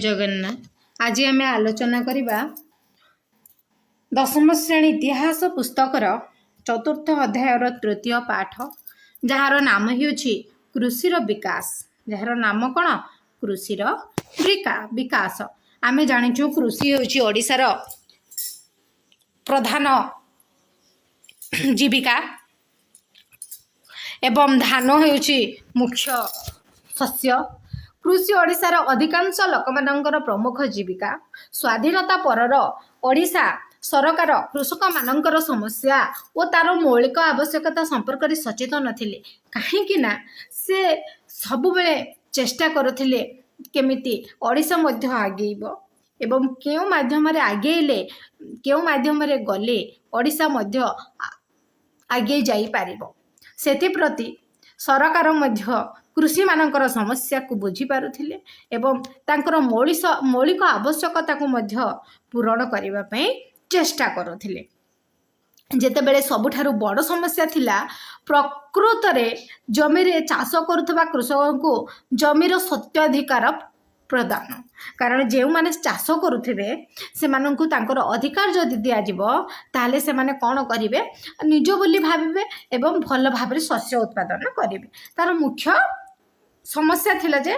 जगन्नाथ। आज आम आलोचना करवा दशम श्रेणी इतिहास पुस्तकर चतुर्थ अध्यायर तृतीय पाठ जार नाम होछि कृषिर विकास। जार नाम कौन? कृषिर विकास। आमे जानिछु कृषि होछि ओडिशार प्रधान जीविका एवं धान होछि मुख्य शस्य। कृषि ओडिशार अधिकांश लोकमानंकर प्रमुख जीविका। स्वाधीनता परर ओडिशा सरकार कृषक मानंकर समस्या और तार मौलिक आवश्यकता संपर्क में सचेतन थिले। कहीं ना से सब बेले चेष्टा करुथिले केमिति ओडिशा मध्य आगेइबो एवं केउ माध्यम रे आगेइले केउ माध्यम रे गले ओडिशा मध्य आगे जाई पारिबो। सेति प्रति सरकार मध्य कृषि मानकर समस्या को बुझी पारुथिले एवं तांकर मौलिक आवश्यकता को मध्य पूरण करबा पई चेष्टा करुथिले। जेतेबेले सबुठारु बड़ समस्या थिला प्रकृत रे जमी रे चाष करुथबा कृषक को जमीर सत्याधिकार प्रदान। कारण जे माने चाष करुथिबे से माननकु तांकर अधिकार जदि दिया जिवो ताले से माने कोन करिवे निज बोली भाबिबे एवं भल भाबरे शस्य उत्पादन करिवे। तार मुख्य समस्या थिला जे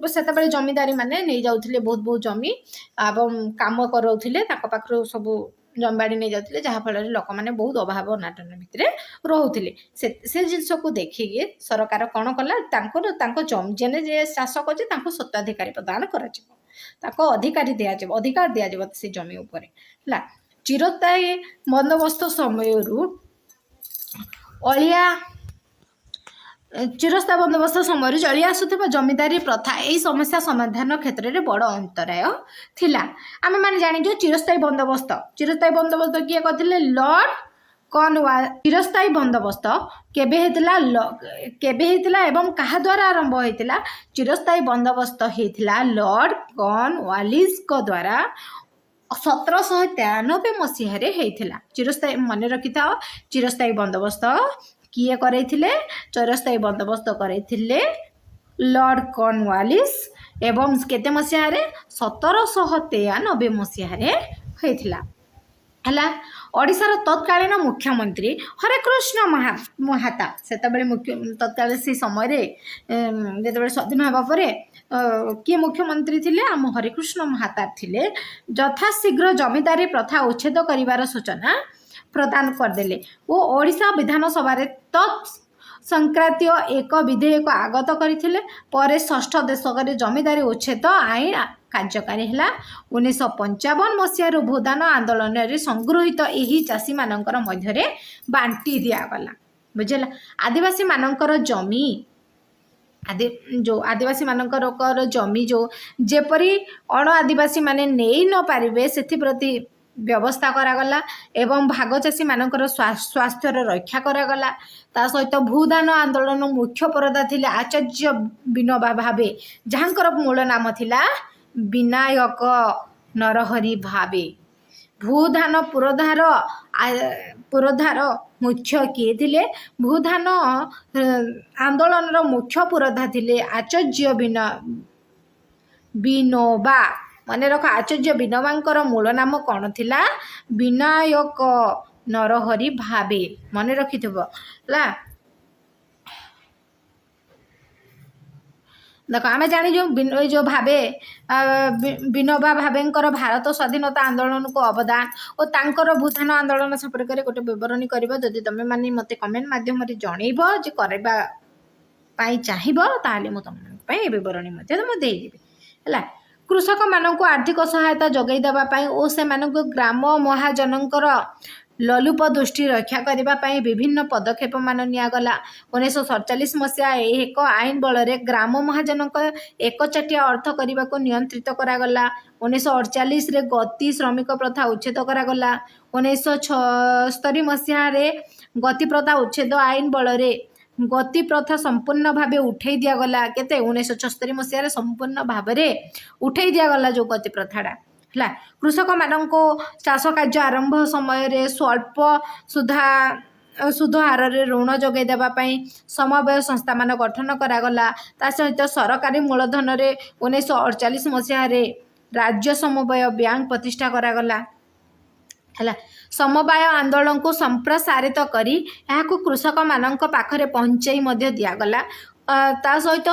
सेतेबेले जमीदारी माने नै जाउथिले बहुत जमी एवं काम करौथिले ताको पाखरो सब जमीबाड़ी नहीं जाते जहाँ फल लोक मैंने बहुत अभाव अनाटन भितर रोते से जिनस को देखिए सरकार कौन कला जेने जे चाष कर सत्ताधिकारी प्रदान कर अधिकारी दिज्व अधिकार दिज्व से जमी उपर है। चिरस्थायी बंदोबस्त समय अलिया चिरस्थायी बंदोबस्त समय चली आसुवा जमीदारी प्रथा यही समस्या समाधान क्षेत्र में बड़ अंतराय थिला। आमे माने जानिजो चिरस्थायी बंदोबस्त किए करथिले? Lord Cornwallis. चिरस्थायी बंदोबस्त केबे हेतिला एवं कहा द्वारा आरंभ हेतिला? चिरस्थायी बंदोबस्त हेतिला लॉर्ड कॉर्नवालिस को द्वारा 1793 मसीह रे हेतिला। चिरस्थायी मन रखि था चिरस्थायी बंदोबस्त किए करैथिले? चिरस्थायी बंदोबस्त करैथिले लॉर्ड कॉर्नवालिस एवं केते मसीह रे 1793 मसीह रे होइथिला। हला ओडिशार तत्कालीन मुख्यमंत्री हरेकृष्ण महाता सेतबेले मुख्य तत्कालीन से समय रे जेतबेले स्वाधीन होबा परे किए मुख्यमंत्री थिले? आम हरेकृष्ण महाता थिले। यथाशीघ्र जमीदारी प्रथा उच्छेद करिवार सूचना प्रदान करदेले वो ओडिशा विधानसभा रे तत् संक्रांतीय एक विधेयक आगत करथिले। परे षष्ठ दशक रे जमीदारी उच्छेद आईन कार्यकारी है। 1955 मसीह भूदान आंदोलन रे संगृहित यही चाषी मानकर मध्य बांटी दिगला। बुझेला? आदिवासी मानकर जमी जो आदिवासी मानकर जमी जो जेपरी अण आदिवासी माने नहीं न पारिबे सेथि प्रति व्यवस्था करागला एवं भाग चाषी मानकर स्वास्थ्य रक्षा करागला। ता सहित भूदान आंदोलन मुख्य परदा थिले आचार्य विनोबा भावे जहाँकर मूल नाम थिला विनायक नरहरि भावे। भूदान पुरोधार मुख्य किए थिले? भूदान आंदोलन मुख्य पुरोधा थिले आचार्य विनोबा। मन रख आचार्य विनोबांकर मूल नाम कौन थिला? विनायक नरहरि भावे। मन रखिथिबो ला। देख आम जानी जो भावे विनोबा भावेंकर भारत स्वाधीनता आंदोलन को अवदान और तांकर भूदान आंदोलन संपर्क में गोटे विवरणी करबो। जदि तमे माने मते कमेंट माध्यम रे जणैबो जे करबा पाई चाहिबो ताले मो तम पई विवरणी मते म देई देबी हला। कृषक मानक आर्थिक सहायता जोगाई देबा पाई ओ से मानक ग्राम महाजनकर ललुप दृष्टि रक्षा करने विभिन्न पदक्षेप मान निगला। 1947 मसीहा एक आईन बल ग्राम महाजन एकचाटिया अर्थ करने को नियंत्रित करागला। 1948 रे गति श्रमिक प्रथा उच्छेद करागला। 1976 मसीहा गति प्रथा उच्छेद आईन बल गति प्रथा संपूर्ण भावे उठे दिगला। केते 1976 मसीह संपूर्ण भाव उठे दिगला जो गति प्रथाटा है। कृषक मान चाष कार्य आरंभ समय स्वल्प सुधा ସୁଧ ହାରରେ ଋଣ ଯୋଗାଇ ଦେବା ପାଇଁ ସମବାୟ ସଂସ୍ଥାମାନ ଗଠନ କରାଗଲା। ତା ସହିତ ସରକାରୀ ମୂଳଧନରେ 1948 ମସିହାରେ ରାଜ୍ୟ ସମବାୟ ବ୍ୟାଙ୍କ ପ୍ରତିଷ୍ଠା କରାଗଲା ହେଲା। ସମବାୟ ଆନ୍ଦୋଳନକୁ ସମ୍ପ୍ରସାରିତ କରି ଏହାକୁ କୃଷକମାନଙ୍କ ପାଖରେ ପହଞ୍ଚାଇ ମଧ୍ୟ ଦିଆଗଲା। ତା ସହିତ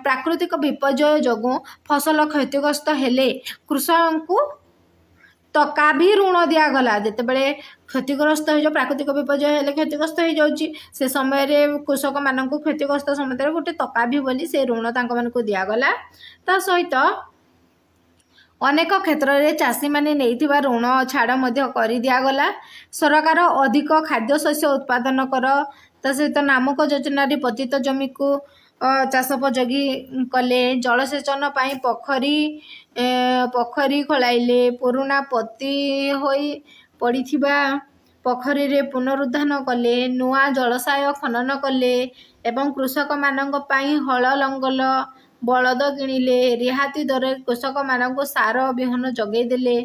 ପ୍ରାକୃତିକ ବିପର୍ଯ୍ୟୟ ଯୋଗୁଁ ଫସଲ କ୍ଷତିଗ୍ରସ୍ତ ହେଲେ କୃଷକଙ୍କୁ ଟଙ୍କା ବି ଋଣ ଦିଆଗଲା। ଯେତେବେଳେ କ୍ଷତିଗ୍ରସ୍ତ ହେଇଯାଉ, ପ୍ରାକୃତିକ ବିପର୍ଯ୍ୟୟ ହେଲେ କ୍ଷତିଗ୍ରସ୍ତ ହେଇଯାଉଛି, ସେ ସମୟରେ କୃଷକମାନଙ୍କୁ କ୍ଷତିଗ୍ରସ୍ତ ସମୟରେ ଗୋଟେ ଟଙ୍କା ବି ବୋଲି ସେ ଋଣ ତାଙ୍କମାନଙ୍କୁ ଦିଆଗଲା। ତା ସହିତ ଅନେକ କ୍ଷେତ୍ରରେ ଚାଷୀମାନେ ନେଇଥିବା ଋଣ ଛାଡ଼ ମଧ୍ୟ କରିଦିଆଗଲା। ସରକାର ଅଧିକ ଖାଦ୍ୟଶସ୍ୟ ଉତ୍ପାଦନ କର, ତା ସହିତ ନାମକ ଯୋଜନାରେ ପତିତ ଜମିକୁ ଚାଷୋପଯୋଗୀ କଲେ। ଜଳସେଚନ ପାଇଁ ପୋଖରୀ ଖୋଳାଇଲେ। ପୁରୁଣା ପୋତି ହୋଇ ପଡ଼ିଥିବା ପୋଖରୀରେ ପୁନରୁଦ୍ଧାର କଲେ। ନୂଆ ଜଳାଶୟ ଖନନ କଲେ ଏବଂ କୃଷକମାନଙ୍କ ପାଇଁ ହଳ ଲଙ୍ଗଳ ବଳଦ କିଣିଲେ। ରିହାତି ଦରରେ କୃଷକମାନଙ୍କୁ ସାର ବିହନ ଯୋଗାଇ ଦେଲେ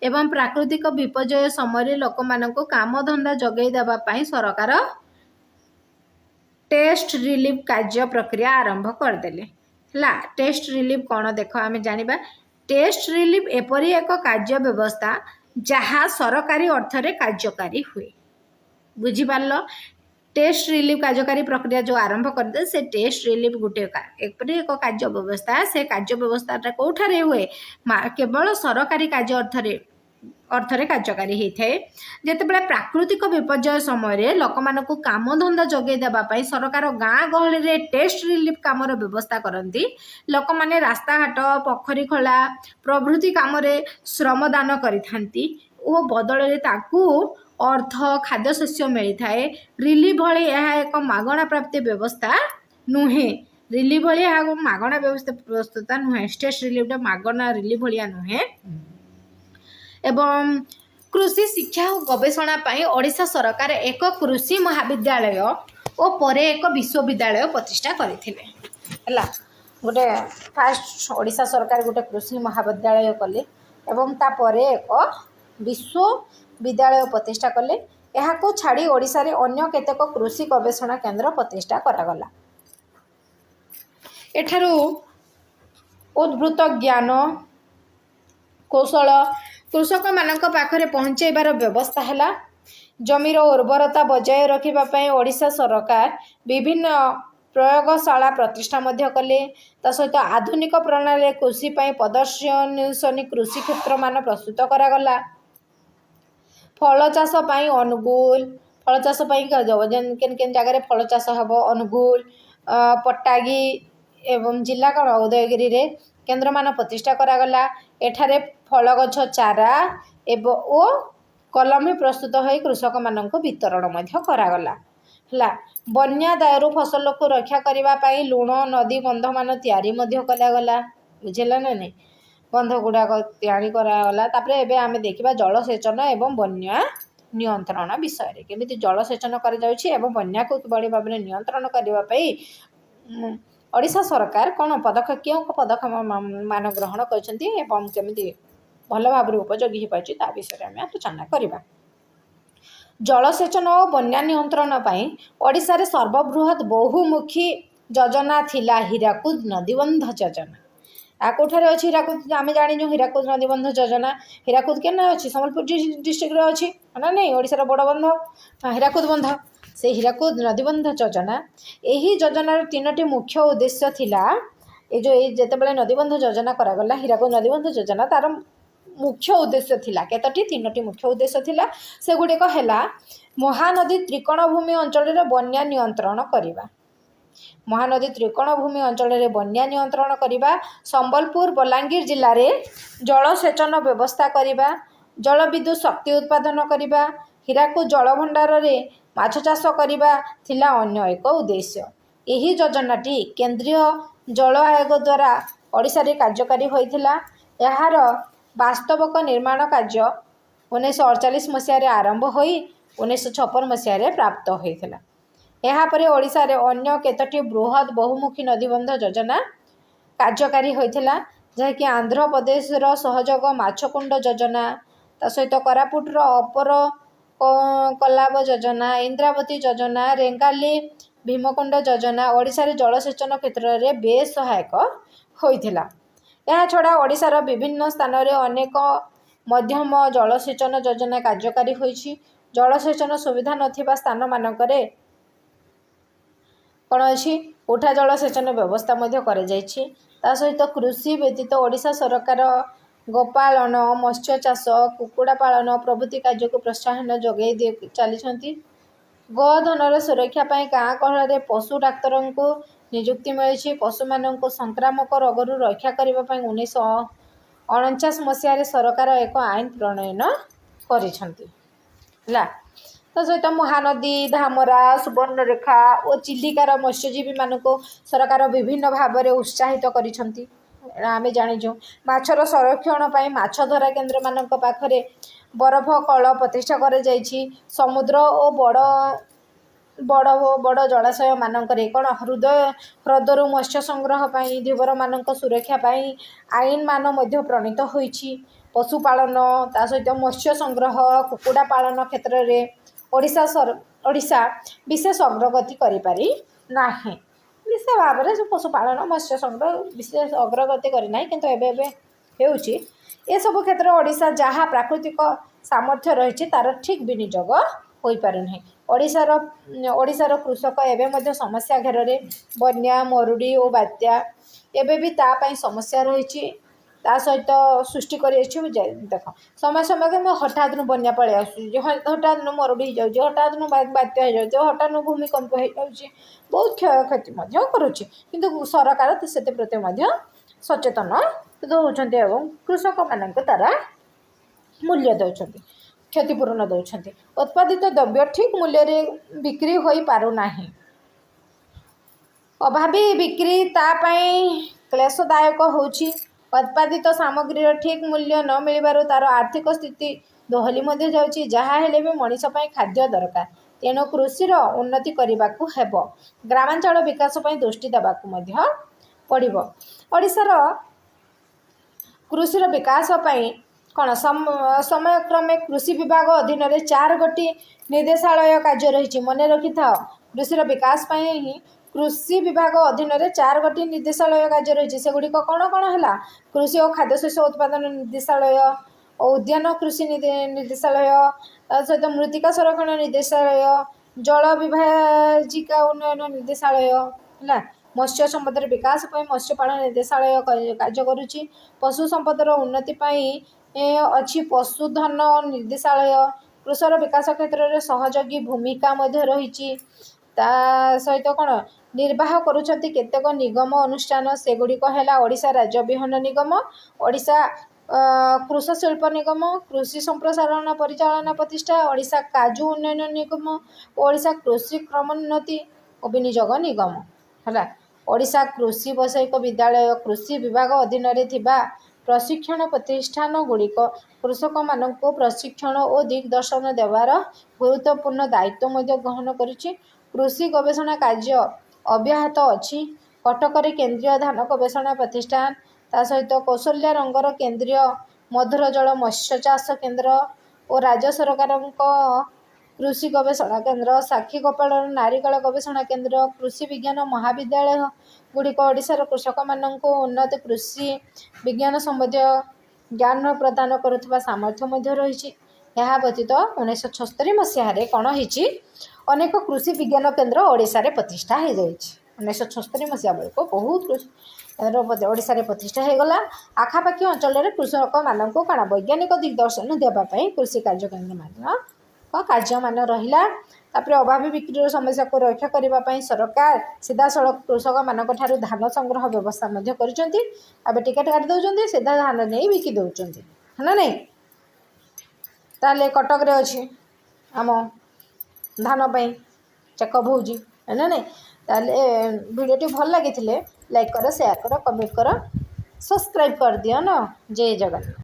ଏବଂ ପ୍ରାକୃତିକ ବିପର୍ଯ୍ୟୟ ସମୟରେ ଲୋକମାନଙ୍କୁ କାମଧନ୍ଦା ଯୋଗାଇ ଦେବା ପାଇଁ ସରକାର ଟେଷ୍ଟ ରିଲିଫ୍ କାର୍ଯ୍ୟ ପ୍ରକ୍ରିୟା ଆରମ୍ଭ କରିଦେଲେ ହେଲା। ଟେଷ୍ଟ ରିଲିଫ୍ କ'ଣ ଦେଖ ଆମେ ଜାଣିବା। ଟେଷ୍ଟ ରିଲିଫ୍ ଏପରି ଏକ କାର୍ଯ୍ୟ ବ୍ୟବସ୍ଥା ଯାହା ସରକାରୀ ଅର୍ଥରେ କାର୍ଯ୍ୟକାରୀ ହୁଏ। ବୁଝିପାରିଲ? ଟେଷ୍ଟ ରିଲିଫ୍ କାର୍ଯ୍ୟକାରୀ ପ୍ରକ୍ରିୟା ଯେଉଁ ଆରମ୍ଭ କରିଦେଲେ, ସେ ଟେଷ୍ଟ ରିଲିଫ୍ ଗୋଟେ ଏପରି ଏକ କାର୍ଯ୍ୟ ବ୍ୟବସ୍ଥା, ସେ କାର୍ଯ୍ୟ ବ୍ୟବସ୍ଥାଟା କେଉଁଠାରେ ହୁଏ? କେବଳ ସରକାରୀ କାର୍ଯ୍ୟ ଅର୍ଥରେ କାର୍ଯ୍ୟକାରୀ ହୋଇଥାଏ। ଯେତେବେଳେ ପ୍ରାକୃତିକ ବିପର୍ଯ୍ୟୟ ସମୟରେ ଲୋକମାନଙ୍କୁ କାମଧନ୍ଦା ଯୋଗାଇ ଦେବା ପାଇଁ ସରକାର ଗାଁ ଗହଳିରେ ଟେଷ୍ଟ ରିଲିଫ୍ କାମର ବ୍ୟବସ୍ଥା କରନ୍ତି। ଲୋକମାନେ ରାସ୍ତାଘାଟ, ପୋଖରୀ ଖୋଳା ପ୍ରଭୃତି କାମରେ ଶ୍ରମଦାନ କରିଥାନ୍ତି ଓ ବଦଳରେ ତାଙ୍କୁ ଅର୍ଥ, ଖାଦ୍ୟଶସ୍ୟ ମିଳିଥାଏ। ରିଲିଫ୍ ଭଳି ଏହା ଏକ ମାଗଣା ପ୍ରାପ୍ତି ବ୍ୟବସ୍ଥା ନୁହେଁ। ରିଲିଫ୍ ଭଳି ଏହା ମାଗଣା ବ୍ୟବସ୍ଥା ନୁହେଁ। ଟେଷ୍ଟ ରିଲିଫ୍ଟା ମାଗଣା ରିଲିଫ୍ ଭଳିଆ ନୁହେଁ। ଏବଂ କୃଷି ଶିକ୍ଷା ଓ ଗବେଷଣା ପାଇଁ ଓଡ଼ିଶା ସରକାର ଏକ କୃଷି ମହାବିଦ୍ୟାଳୟ ଓ ପରେ ଏକ ବିଶ୍ୱବିଦ୍ୟାଳୟ ପ୍ରତିଷ୍ଠା କରିଥିଲେ ହେଲା। ଗୋଟେ ଫାଷ୍ଟ ଓଡ଼ିଶା ସରକାର ଗୋଟେ କୃଷି ମହାବିଦ୍ୟାଳୟ କଲେ ଏବଂ ତାପରେ ଏକ ବିଶ୍ୱବିଦ୍ୟାଳୟ ପ୍ରତିଷ୍ଠା କଲେ। ଏହାକୁ ଛାଡ଼ି ଓଡ଼ିଶାରେ ଅନ୍ୟ କେତେକ କୃଷି ଗବେଷଣା କେନ୍ଦ୍ର ପ୍ରତିଷ୍ଠା କରାଗଲା। ଏଠାରୁ ଉଦ୍ଭୂତ ଜ୍ଞାନ କୌଶଳ କୃଷକମାନଙ୍କ ପାଖରେ ପହଞ୍ଚାଇବାର ବ୍ୟବସ୍ଥା ହେଲା। ଜମିର ଉର୍ବରତା ବଜାୟ ରଖିବା ପାଇଁ ଓଡ଼ିଶା ସରକାର ବିଭିନ୍ନ ପ୍ରୟୋଗଶାଳା ପ୍ରତିଷ୍ଠା ମଧ୍ୟ କଲେ। ତା ସହିତ ଆଧୁନିକ ପ୍ରଣାଳୀରେ କୃଷି ପାଇଁ ପ୍ରଦର୍ଶନୀ କୃଷି କ୍ଷେତ୍ରମାନ ପ୍ରସ୍ତୁତ କରାଗଲା। ଫଳ ଚାଷ ପାଇଁ ଅନୁଗୁଳ, ଫଳ ଚାଷ ପାଇଁ କେନ୍ ଜାଗାରେ ଫଳ ଚାଷ ହେବ, ଅନୁଗୁଳ, ପଟ୍ଟାଗି ଏବଂ ଜିଲ୍ଲା କ'ଣ ଉଦୟଗିରିରେ କେନ୍ଦ୍ରମାନ ପ୍ରତିଷ୍ଠା କରାଗଲା। ଏଠାରେ ଫଳ ଗଛ ଚାରା ଓ କଲମୀ ପ୍ରସ୍ତୁତ ହୋଇ କୃଷକମାନଙ୍କୁ ବିତରଣ ମଧ୍ୟ କରାଗଲା ହେଲା। ବନ୍ୟା ଦାଉରୁ ଫସଲକୁ ରକ୍ଷା କରିବା ପାଇଁ ଲୁଣ ନଦୀ ବନ୍ଧମାନ ତିଆରି ମଧ୍ୟ କରାଗଲା। ବୁଝିଲା ନା ନାହିଁ? ବନ୍ଧ ଗୁଡ଼ାକ ତିଆରି କରାଗଲା। ତାପରେ ଏବେ ଆମେ ଦେଖିବା ଜଳସେଚନ ଏବଂ ବନ୍ୟା ନିୟନ୍ତ୍ରଣ ବିଷୟରେ। କେମିତି ଜଳସେଚନ କରାଯାଉଛି ଏବଂ ବନ୍ୟାକୁ କିଭଳି ଭାବରେ ନିୟନ୍ତ୍ରଣ କରିବା ପାଇଁ ଓଡ଼ିଶା ସରକାର କେଉଁ ପଦକ୍ଷେପ ମାନ ଗ୍ରହଣ କରିଛନ୍ତି ଏବଂ କେମିତି ଭଲ ଭାବରେ ଉପଯୋଗୀ ହୋଇପାରୁଛି ତା ବିଷୟରେ ଆମେ ଆଲୋଚନା କରିବା। ଜଳସେଚନ ଓ ବନ୍ୟା ନିୟନ୍ତ୍ରଣ ପାଇଁ ଓଡ଼ିଶାରେ ସର୍ବବୃହତ୍ ବହୁମୁଖୀ ଯୋଜନା ଥିଲା ହୀରାକୁଦ ନଦୀବନ୍ଧ ଯୋଜନା। କେଉଁଠାରେ ଅଛି ହୀରାକୁଦ? ଆମେ ଜାଣିଛୁ ହୀରାକୁଦ ନଦୀବନ୍ଧ ଯୋଜନା। ହୀରାକୁଦ କେନେ ଅଛି? ସମ୍ବଲପୁର ଡିଷ୍ଟ୍ରିକ୍ଟରେ ଅଛି ନା ନାହିଁ? ଓଡ଼ିଶାର ବଡ଼ ବନ୍ଧ ହୀରାକୁଦ ବନ୍ଧ। ସେ ହୀରାକୁଦ ନଦୀବନ୍ଧ ଯୋଜନା, ଏହି ଯୋଜନାର 3ଟି ମୁଖ୍ୟ ଉଦ୍ଦେଶ୍ୟ ଥିଲା। ଯେତେବେଳେ ନଦୀବନ୍ଧ ଯୋଜନା କରାଗଲା, ହୀରାକୁଦ ନଦୀବନ୍ଧ ଯୋଜନା, ତାର ମୁଖ୍ୟ ଉଦ୍ଦେଶ୍ୟ ଥିଲା କେତୋଟି? 3ଟି ମୁଖ୍ୟ ଉଦ୍ଦେଶ୍ୟ ଥିଲା। ସେଗୁଡ଼ିକ ହେଲା ମହାନଦୀ ତ୍ରିକୋଣଭୂମି ଅଞ୍ଚଳରେ ବନ୍ୟା ନିୟନ୍ତ୍ରଣ କରିବା, ମହାନଦୀ ତ୍ରିକୋଣଭୂମି ଅଞ୍ଚଳରେ ବନ୍ୟା ନିୟନ୍ତ୍ରଣ କରିବା, ସମ୍ବଲପୁର ବଲାଙ୍ଗୀର ଜିଲ୍ଲାରେ ଜଳସେଚନ ବ୍ୟବସ୍ଥା କରିବା, ଜଳବିଦ୍ୟୁତ ଶକ୍ତି ଉତ୍ପାଦନ କରିବା, ହୀରାକୁଦ ଜଳଭଣ୍ଡାରରେ ମାଛ ଚାଷ କରିବା ଥିଲା ଅନ୍ୟ ଏକ ଉଦ୍ଦେଶ୍ୟ। ଏହି ଯୋଜନାଟି କେନ୍ଦ୍ରୀୟ ଜଳ ଆୟୋଗ ଦ୍ୱାରା ଓଡ଼ିଶାରେ କାର୍ଯ୍ୟକାରୀ ହୋଇଥିଲା। ଏହାର ବାସ୍ତବିକ ନିର୍ମାଣ କାର୍ଯ୍ୟ 1948 ମସିହାରେ ଆରମ୍ଭ ହୋଇ 1956 ମସିହାରେ ପ୍ରାପ୍ତ ହୋଇଥିଲା। ଏହାପରେ ଓଡ଼ିଶାରେ ଅନ୍ୟ କେତୋଟି ବୃହତ୍ ବହୁମୁଖୀ ନଦୀବନ୍ଧ ଯୋଜନା କାର୍ଯ୍ୟକାରୀ ହୋଇଥିଲା, ଯାହାକି ଆନ୍ଧ୍ରପ୍ରଦେଶର ସହଯୋଗ ମାଛକୁଣ୍ଡ ଯୋଜନା, ତା ସହିତ କୋରାପୁଟର ଅପର कलाब योजना, इंद्रावती योजना, रेंगाली भीमकुंड योजना ओडिशा रे जलसेचन क्षेत्र में बेस सहायक होइथिला। यह छड़ा ओडिशार विभिन्न स्थान में अनेक मध्यम जलसेचन योजना कार्यकारी होइछि। जलसेचन सुविधा नथिबा स्थान मानकरे कौन अच्छी उठा जलसेचन व्यवस्था ता सहित कृषि व्यतीत ओडिशा सरकार गोपालन, मत्स्य चाष, कुकुड़ा पालन प्रभृति कार्य को प्रोत्साहन जोगाई दे चली। गोधनर सुरक्षा पाई गाँ गहल पशु डाक्तर को नियुक्ति मिली। पशु मान संक्रामक रोगरू रक्षा करने 1949 मसीह सरकार एक आईन प्रणयन कर सहित महानदी, धामरा, सुवर्णरेखा और चिलिकार मत्स्यजीवी मान सरकार विभिन्न भाव में उत्साहित आम जाचु। माछर संरक्षण पर माछ धरा केन्द्र मान पाखरे बरफ कल प्रतिष्ठा कर समुद्र और बड़ बड़ बड़ जलाशय मानक कौन ह्रदरू मत्स्य संग्रह पर धीवर मान सुरक्षा पाई आईन मान प्रणीत होइछि। पशुपालन ता सहित मत्स्य संग्रह, कुकुड़ा पालन क्षेत्र में ओडिशा विशेष अग्रगति करिपारि नाही। विशेष भाव में पशुपालन मत्स्य संग्रह विशेष अग्रगति करना किंतु एबे हेउछि ए सब क्षेत्र ओडिशा जहाँ प्राकृतिक सामर्थ्य रही तार ठीक विनियोग हो पारना। ओडिशार कृषक एवं मध्य समस्या घेर में बन्या, मरुड़ी और बात्या एवं भी तापाई समस्या रही सहित सृष्टि कर देख समय समय हठात बन्या पलि आसूँ, हठात मरुड़ी हो जाए, हठात बात्या हो जाए, हठात भूमिकंप हो जाए, बहुत क्षयक्षति करुच्ची किंतु सरकार से प्रति सचेतन होती एवं कृषक मान तारा मूल्य दौरान क्षतिपूरण दौरान उत्पादित द्रव्य ठीक मूल्य रे बिक्री हो पारुना। अभावी बिक्री तापाई क्लेशदायक होछि। उत्पादित सामग्री ठीक मूल्य न मिलबार तार आर्थिक स्थिति दोहली जाउछि। जहाँ हेले भी मनीष पाई खाद्य दरकार, तेणु कृषिर उन्नति करने को हेब। ग्रामांचल विकास पाई दृष्टि देवाकू पड़िबो। ओडिशार कृषिर विकास पाई कौन समयक्रमे कृषि विभाग अधीन में 4 गोटी निर्देशालय कार्य रही। मन रखि था कृषिर विकास पाई कृषि विभाग अधीन में 4 गोटी निर्देशालय कार्य रही। से गुड़िक कौन कौन है? कृषि और खाद्यशस्य उत्पादन निर्देशालय, उद्यान कृषि निर्देशालय, सहित मृत्तिका संरक्षण निर्देशालय, जल विभाजिका उन्नयन निर्देशालय है, मत्स्य संपदर विकास पर मत्स्यपालन निर्देशालय कार्य करुच्ची। पशु संपदर उन्नति अच्छी पशुधन निर्देशालय, कृषर विकास क्षेत्र में सहयोगी भूमिका रही। सहित कौन निर्वाह करुछंती केतेक निगम अनुष्ठान, से गुड़िक है ओडिशा राज्य विहन निगम, ओडिशा कृषि शिल्प निगम, कृषि संप्रसारण परिचालन प्रतिष्ठा, ओडिशा काजू उन्नयन निगम, ओडिशा कृषि क्रमोन्नति और विनियोग निगम है। ओडिशा कृषि वैषयिक विद्यालय कृषि विभाग अधीन में प्रशिक्षण प्रतिष्ठान गुड़िक कृषक मान प्रशिक्षण और दिग्दर्शन देवार गुरुत्वपूर्ण दायित्व ग्रहण करुच्ची। कृषि गवेषणा कार्य अब्याहत अच्छी। कटक केन्द्रीय धान गवेषणा प्रतिष्ठान ता सहित कौशल्या रंगर केन्द्रीय मधुर जल मत्स्य चाष केन्द्र और राज्य सरकार कृषि गवेषणा केन्द्र, साक्षी गोपाल नारिकल गवेषणा केन्द्र, कृषि विज्ञान महाविद्यालय गुड़िक ओडिशार कृषक मान उन्नत कृषि विज्ञान संबंधी ज्ञान प्रदान करुवा सामर्थ्य रही। यह व्यतीत 1976 मसीह कौन होती अनेक कृषि विज्ञान केन्द्र ओडिशा रे प्रतिष्ठा हो जाए। 1976 मसीहा बेलू बहुत केन्द्र ओडिशा रे प्रतिष्ठा हो गला। आखापाखी अंचल में कृषक मान कौन वैज्ञानिक दिग्दर्शन देवाई कृषि कार्य केन्द्र मान कार्य मान रहा। अभावी बिक्री समस्या को रक्षा करने सरकार सीधा सड़क कृषक मान धान संग्रह व्यवस्था कर टिकेट काटी दौरान सीधा धान नहीं बिकी दौरान है ना नहीं। ताले कटक रे अच्छी आम धान चेकअप होजी है ना नहीं। ताले वीडियो भल लगी लाइक कर, शेयर कर, कमेंट कर, सब्सक्राइब कर दियो ना। जय जगन्नाथ।